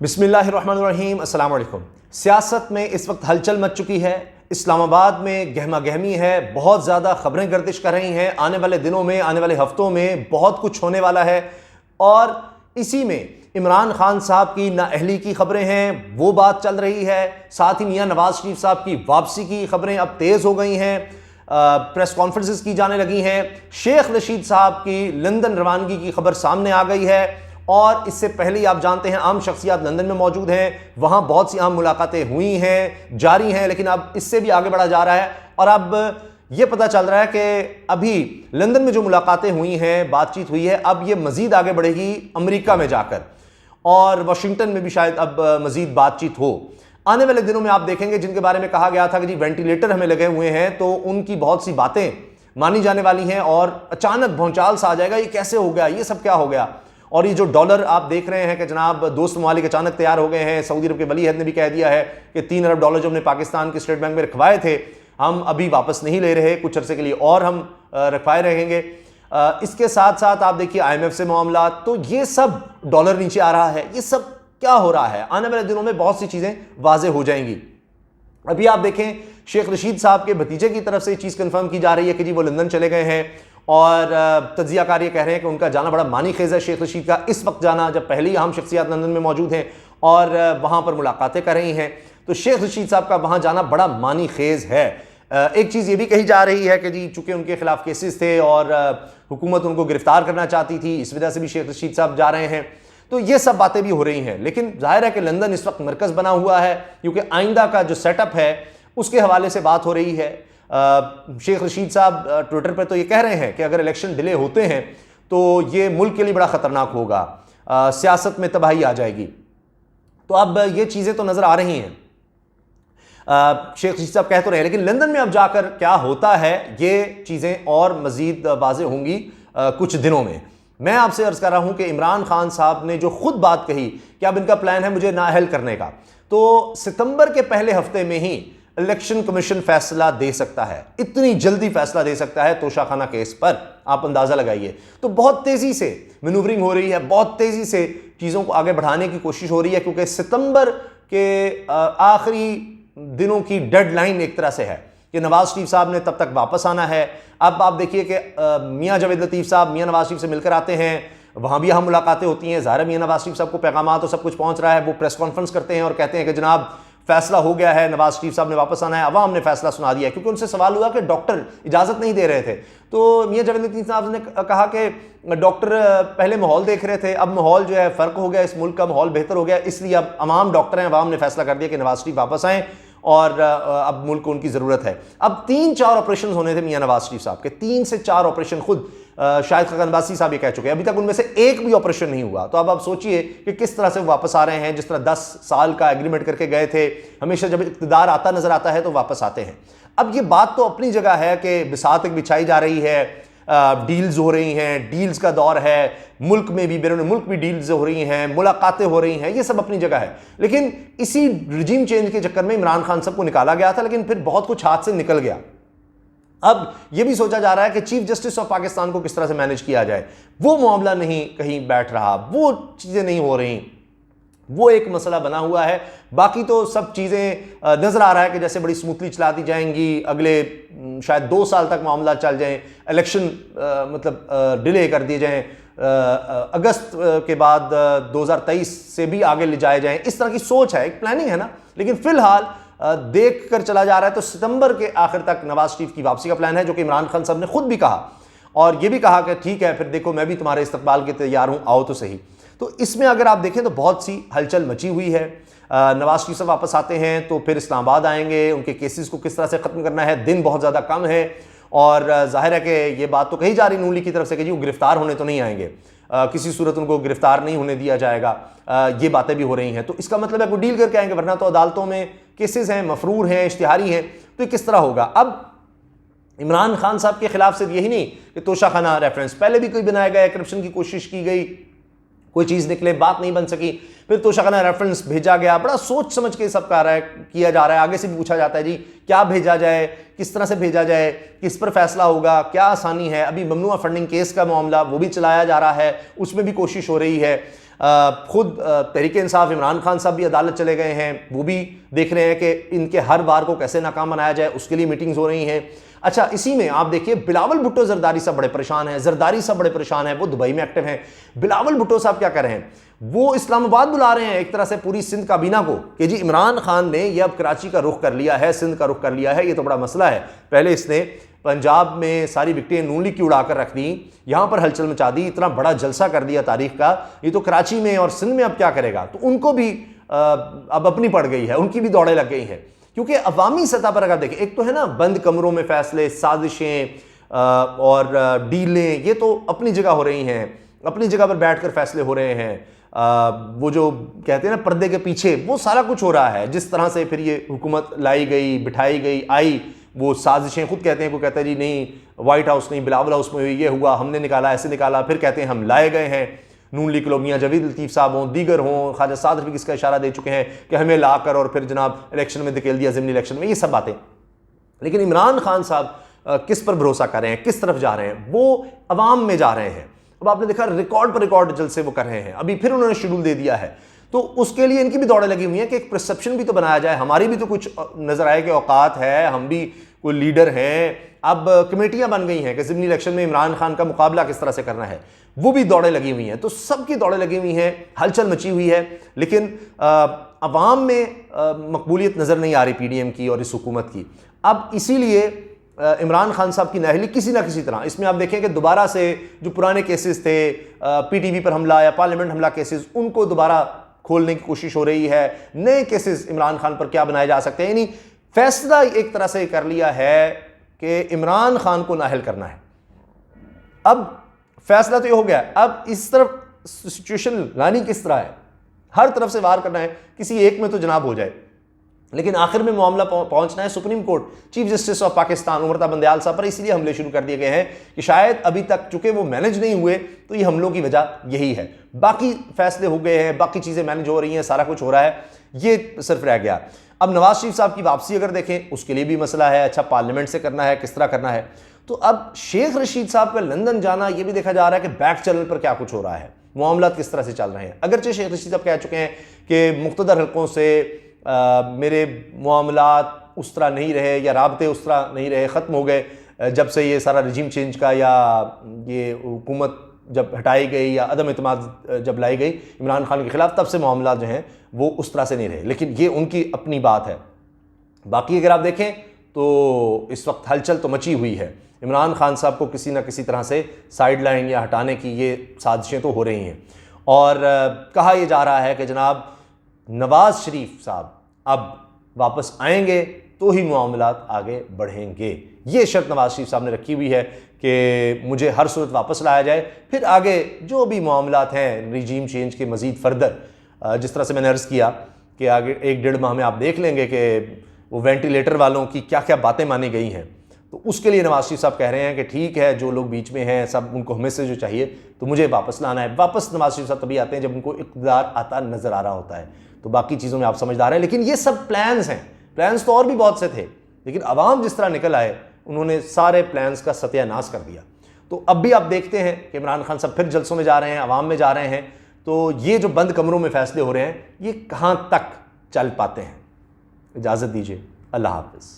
बिस्मिल्लाहिर्रहमानिर्रहीम, अस्सलाम वालेकुम। सियासत में इस वक्त हलचल मच चुकी है। इस्लामाबाद में गहमा गहमी है, बहुत ज़्यादा खबरें गर्दिश कर रही हैं। आने वाले दिनों में, आने वाले हफ्तों में बहुत कुछ होने वाला है और इसी में इमरान खान साहब की नाअहली की खबरें हैं, वो बात चल रही है। साथ ही मियां नवाज शरीफ साहब की वापसी की खबरें अब तेज़ हो गई हैं, प्रेस कॉन्फ्रेंसेस की जाने लगी हैं। शेख रशीद साहब की लंदन रवानगी की खबर सामने आ गई है और इससे पहले ही आप जानते हैं आम शख्सियात लंदन में मौजूद हैं, वहाँ बहुत सी आम मुलाकातें हुई हैं, जारी हैं, लेकिन अब इससे भी आगे बढ़ा जा रहा है और अब ये पता चल रहा है कि अभी लंदन में जो मुलाकातें हुई हैं, बातचीत हुई है, अब ये मज़ीद आगे बढ़ेगी अमेरिका में जाकर और वाशिंगटन में भी शायद अब मज़ीद बातचीत हो। आने वाले दिनों में आप देखेंगे जिनके बारे में कहा गया था कि जी वेंटिलेटर हमें लगे हुए हैं, तो उनकी बहुत सी बातें मानी जाने वाली हैं और अचानक भौचाल सा आ जाएगा, ये कैसे हो गया, ये सब क्या हो गया। और ये जो डॉलर आप देख रहे हैं कि जनाब दोस्त ममालिक अचानक तैयार हो गए हैं। सऊदी अरब के वली अहद ने भी कह दिया है कि 3 अरब डॉलर जो हमने पाकिस्तान के स्टेट बैंक में रखवाए थे, हम अभी वापस नहीं ले रहे, कुछ अरसे के लिए और हम रखवाए रहेंगे। इसके साथ साथ आप देखिए IMF से मामला, तो ये सब डॉलर नीचे आ रहा है, ये सब क्या हो रहा है। आने वाले दिनों में बहुत सी चीज़ें वाजे हो जाएंगी। अभी आप देखें शेख रशीद साहब के भतीजे की तरफ से ये चीज़ कंफर्म की जा रही है कि जी वो लंदन चले गए हैं और तज्जियाकार ये कह रहे हैं कि उनका जाना बड़ा मानी खेज है। शेख रशीद का इस वक्त जाना, जब पहले ही अहम शख्सियात लंदन में मौजूद हैं और वहाँ पर मुलाकातें कर रही हैं, तो शेख रशीद साहब का वहाँ जाना बड़ा मानी खेज है। एक चीज़ ये भी कही जा रही है कि जी चूँकि उनके खिलाफ केसेस थे और हुकूमत उनको गिरफ्तार करना चाहती थी, इस वजह से भी शेख रशीद साहब जा रहे हैं। तो ये सब बातें भी हो रही हैं, लेकिन जाहिर है कि लंदन इस वक्त मरकज़ बना हुआ है क्योंकि आइंदा का जो सेटअप है उसके हवाले से बात हो रही है। शेख रशीद साहब ट्विटर पर तो ये कह रहे हैं कि अगर इलेक्शन डिले होते हैं तो ये मुल्क के लिए बड़ा ख़तरनाक होगा, सियासत में तबाही आ जाएगी। तो अब ये चीज़ें तो नज़र आ रही हैं, शेख रशीद साहब कह तो रहे हैं, लेकिन लंदन में अब जाकर क्या होता है ये चीज़ें और मज़ीद वाज़ेह होंगी कुछ दिनों में। मैं आपसे अर्ज़ कर रहा हूँ कि इमरान खान साहब ने जो खुद बात कही कि अब इनका प्लान है मुझे नाअहल करने का, तो सितंबर के पहले हफ्ते में ही इलेक्शन कमीशन फैसला दे सकता है, इतनी जल्दी फैसला दे सकता है तोशाखाना केस पर, आप अंदाजा लगाइए। तो बहुत तेजी से मैनूवरिंग हो रही है, बहुत तेजी से चीज़ों को आगे बढ़ाने की कोशिश हो रही है क्योंकि सितंबर के आखिरी दिनों की डेडलाइन एक तरह से है कि नवाज शरीफ साहब ने तब तक वापस आना है। अब आप देखिए कि मियां जावेद लतीफ़ साहब मियां नवाज शरीफ से मिलकर आते हैं, वहाँ भी अहम मुलाकातें होती हैं। ज़ाहिर मियां नवाज शरीफ साहब को पैगामात और सब कुछ पहुँच रहा है, वो प्रेस कॉन्फ्रेंस करते हैं और कहते हैं कि जनाब फैसला हो गया है, नवाज शरीफ साहब ने वापस आना है, अवाम ने फैसला सुना दिया है। क्योंकि उनसे सवाल हुआ कि डॉक्टर इजाज़त नहीं दे रहे थे, तो मियां जावेद लतीफ़ साहब ने कहा कि डॉक्टर पहले माहौल देख रहे थे, अब माहौल जो है फ़र्क हो गया, इस मुल्क का माहौल बेहतर हो गया, इसलिए अब अवाम डॉक्टर हैं, अवाम ने फैसला कर दिया कि नवाज शरीफ वापस आएँ और अब मुल्क को उनकी ज़रूरत है। अब 3-4 ऑपरेशन होने थे मियां नवाज शरीफ साहब के, 3 से 4 ऑपरेशन खुद शाहिद खान अब्बासी साहब ये कह चुके हैं, अभी तक उनमें से एक भी ऑपरेशन नहीं हुआ। तो अब आप सोचिए कि किस तरह से वो वापस आ रहे हैं। जिस तरह 10 साल का एग्रीमेंट करके गए थे, हमेशा जब इक़्तिदार आता नजर आता है तो वापस आते हैं। अब ये बात तो अपनी जगह है कि बिसात एक बिछाई जा रही है, डील्स हो रही हैं, डील्स का दौर है, मुल्क में भी बैरून मुल्क भी डील्स हो रही हैं, मुलाकातें हो रही हैं, ये सब अपनी जगह है। लेकिन इसी रिजीम चेंज के चक्कर में इमरान खान साहब को निकाला गया था, लेकिन फिर बहुत कुछ हाथ से निकल गया। अब यह भी सोचा जा रहा है कि चीफ जस्टिस ऑफ पाकिस्तान को किस तरह से मैनेज किया जाए, वो मामला नहीं कहीं बैठ रहा, वो चीज़ें नहीं हो रही, वो एक मसला बना हुआ है। बाकी तो सब चीज़ें नज़र आ रहा है कि जैसे बड़ी स्मूथली चला दी जाएंगी, अगले शायद 2 साल तक मामला चल जाए, इलेक्शन मतलब डिले कर दिए जाएं, अगस्त के बाद 2023 से भी आगे ले जाए जाएं, इस तरह की सोच है, एक प्लानिंग है ना। लेकिन फिलहाल देख कर चला जा रहा है तो सितंबर के आखिर तक नवाज शरीफ की वापसी का प्लान है, जो कि इमरान खान साहब ने खुद भी कहा और ये भी कहा कि ठीक है फिर देखो मैं भी तुम्हारे इस्तकबाल के तैयार हूँ, आओ तो सही। तो इसमें अगर आप देखें तो बहुत सी हलचल मची हुई है। नवाज शरीफ साहब वापस आते हैं तो फिर इस्लामाबाद आएंगे, उनके केसेस को किस तरह से ख़त्म करना है, दिन बहुत ज़्यादा कम है और जाहिर है कि ये बात तो कही जा रही नून लीग की तरफ से कि जी वो गिरफ्तार होने तो नहीं आएंगे, किसी सूरत उनको गिरफ्तार नहीं होने दिया जाएगा, ये बातें भी हो रही हैं। तो इसका मतलब है वो डील करके आएंगे, वरना तो अदालतों में केसेस हैं, मफरूर हैं, इश्तिहारी हैं, तो किस तरह होगा। अब इमरान खान साहब के खिलाफ सिर्फ यही नहीं कि तोशाखाना रेफरेंस, पहले भी कोई बनाया गया, करप्शन की कोशिश की गई, कोई चीज़ निकले, बात नहीं बन सकी, फिर तोशाखाना रेफरेंस भेजा गया, बड़ा सोच समझ के सब किया जा रहा है। आगे से भी पूछा जाता है जी क्या भेजा जाए, किस तरह से भेजा जाए, किस पर फैसला होगा, क्या आसानी है। अभी ममनुआ फंडिंग केस का मामला वो भी चलाया जा रहा है, उसमें भी कोशिश हो रही है। खुद तहरीक इंसाफ इमरान खान साहब भी अदालत चले गए हैं, वो भी देख रहे हैं कि इनके हर बार को कैसे नाकाम बनाया जाए, उसके लिए मीटिंग्स हो रही हैं। अच्छा, इसी में आप देखिए बिलावल भुट्टो जरदारी साहब बड़े परेशान हैं, जरदारी साहब बड़े परेशान हैं, वो दुबई में एक्टिव हैं। बिलावल भुट्टो साहब क्या कर रहे हैं, वो इस्लामाबाद बुला रहे हैं एक तरह से पूरी सिंध काबीना को कि जी इमरान खान ने ये अब कराची का रुख कर लिया है, सिंध का रुख कर लिया है, ये तो बड़ा मसला है। पहले इसने पंजाब में सारी विकटें नून लीग की उड़ाकर रख दी, यहां पर हलचल मचा दी, इतना बड़ा जलसा कर दिया तारीख का, ये तो कराची में और सिंध में अब क्या करेगा। तो उनको भी अब अपनी पड़ गई है, उनकी भी दौड़ें लग गई हैं। क्योंकि अवामी सतह पर अगर देखें, एक तो है ना बंद कमरों में फैसले, साजिशें और डीलें, ये तो अपनी जगह हो रही हैं, अपनी जगह पर बैठकर फैसले हो रहे हैं। वो जो कहते हैं ना पर्दे के पीछे, वो सारा कुछ हो रहा है। जिस तरह से फिर ये हुकूमत लाई गई, बिठाई गई, आई, वो साजिशें खुद कहते हैं, कोई कहता है जी नहीं व्हाइट हाउस नहीं बिलावल हाउस में ये हुआ, हमने निकाला, ऐसे निकाला, फिर कहते हैं हम लाए गए हैं। नून लीग के लोग, मियां जवीद लतीफ़ साहब हों, दीगर हों, ख्वाजा साद रफीक इसका इशारा दे चुके हैं कि हमें लाकर और फिर जनाब इलेक्शन में धकेल दिया, ज़िमनी इलेक्शन में, ये सब बातें। लेकिन इमरान खान साहब किस पर भरोसा कर रहे हैं, किस तरफ जा रहे हैं, वो अवाम में जा रहे हैं। अब आपने देखा रिकॉर्ड पर रिकॉर्ड जलसे वो कर रहे हैं, अभी फिर उन्होंने शेड्यूल दे दिया है। तो उसके लिए इनकी भी दौड़ें लगी हुई हैं कि एक परसेप्शन भी तो बनाया जाए, हमारी भी तो कुछ नजर आए कि औकात है, हम भी कोई लीडर हैं। अब कमेटियां बन गई हैं कि ज़िमनी इलेक्शन में इमरान खान का मुकाबला किस तरह से करना है, वो भी दौड़ें लगी हुई हैं। तो सबकी दौड़ें लगी हुई हैं, हलचल मची हुई है, लेकिन अवाम में मकबूलियत नज़र नहीं आ रही पीडीएम की और इस हुकूमत की। अब इसीलिए इमरान खान साहब की नाअहली किसी ना किसी तरह, इसमें आप देखें कि दोबारा से जो पुराने केसेस थे, पीटीवी पर हमला या पार्लियामेंट हमला केसेस, उनको दोबारा खोलने की कोशिश हो रही है। नए केसेस इमरान खान पर क्या बनाए जा सकते हैं, यानी फैसला एक तरह से कर लिया है कि इमरान खान को नाअहल करना है। अब फैसला तो ये हो गया, अब इस तरफ सिचुएशन लानी किस तरह है, हर तरफ से वार करना है, किसी एक में तो जनाब हो जाए, लेकिन आखिर में मामला पहुंचना है supreme court, chief justice of Pakistan Umar Ata Bandial साहब पर। इसलिए हमले शुरू कर दिए गए हैं कि शायद अभी तक चूंकि वो मैनेज नहीं हुए, तो ये हमलों की वजह यही है। बाकी फैसले हो गए हैं, बाकी चीजें मैनेज हो रही हैं, सारा कुछ हो रहा है, ये सिर्फ रह गया। अब नवाज शरीफ साहब की वापसी अगर देखें, उसके लिए भी मसला है। अच्छा, पार्लियामेंट से करना है, किस तरह करना है। तो अब शेख रशीद साहब का लंदन जाना, यह भी देखा जा रहा है कि बैक चैनल पर क्या कुछ हो रहा है, मामला किस तरह से चल रहे हैं। अगरचे शेख रशीद साहब कह चुके हैं कि मुख्तदर हलकों से मेरे मामलात उस तरह नहीं रहे या राबते उस तरह नहीं रहे, ख़त्म हो गए जब से ये सारा रजीम चेंज का या ये हुकूमत जब हटाई गई या अदम इत्मीनाद जब लाई गई इमरान खान के खिलाफ, तब से मामला जो हैं वो उस तरह से नहीं रहे। लेकिन ये उनकी अपनी बात है। बाकी अगर आप देखें तो इस वक्त हलचल तो मची हुई है, इमरान खान साहब को किसी न किसी तरह से साइड लाइन या हटाने की ये साजिशें तो हो रही हैं। और कहा यह जा रहा है कि जनाब नवाज शरीफ साहब अब वापस आएंगे तो ही मामलात आगे बढ़ेंगे। ये शर्त नवाज शरीफ साहब ने रखी हुई है कि मुझे हर सूरत वापस लाया जाए, फिर आगे जो भी मामलात हैं रिजीम चेंज के मज़ीद फर्दर, जिस तरह से मैंने अर्ज़ किया कि आगे 1-1.5 माह में आप देख लेंगे कि वो वेंटिलेटर वालों की क्या क्या बातें मानी गई हैं। तो उसके लिए नवाज शरीफ साहब कह रहे हैं कि ठीक है, जो लोग बीच में हैं सब उनको हमें से जो चाहिए तो मुझे वापस लाना है। वापस नवाज शरीफ साहब तभी आते हैं जब उनको इक़्तिदार आता नज़र आ रहा होता है। तो बाकी चीज़ों में आप समझदार हैं, लेकिन ये सब प्लान्स हैं। प्लान्स तो और भी बहुत से थे, लेकिन अवाम जिस तरह निकल आए उन्होंने सारे प्लान्स का सत्यानाश कर दिया। तो अब भी आप देखते हैं कि इमरान खान साहब फिर जलसों में जा रहे हैं, अवाम में जा रहे हैं। तो ये जो बंद कमरों में फैसले हो रहे हैं, ये कहाँ तक चल पाते हैं। इजाज़त दीजिए, अल्लाह हाफ़िज़।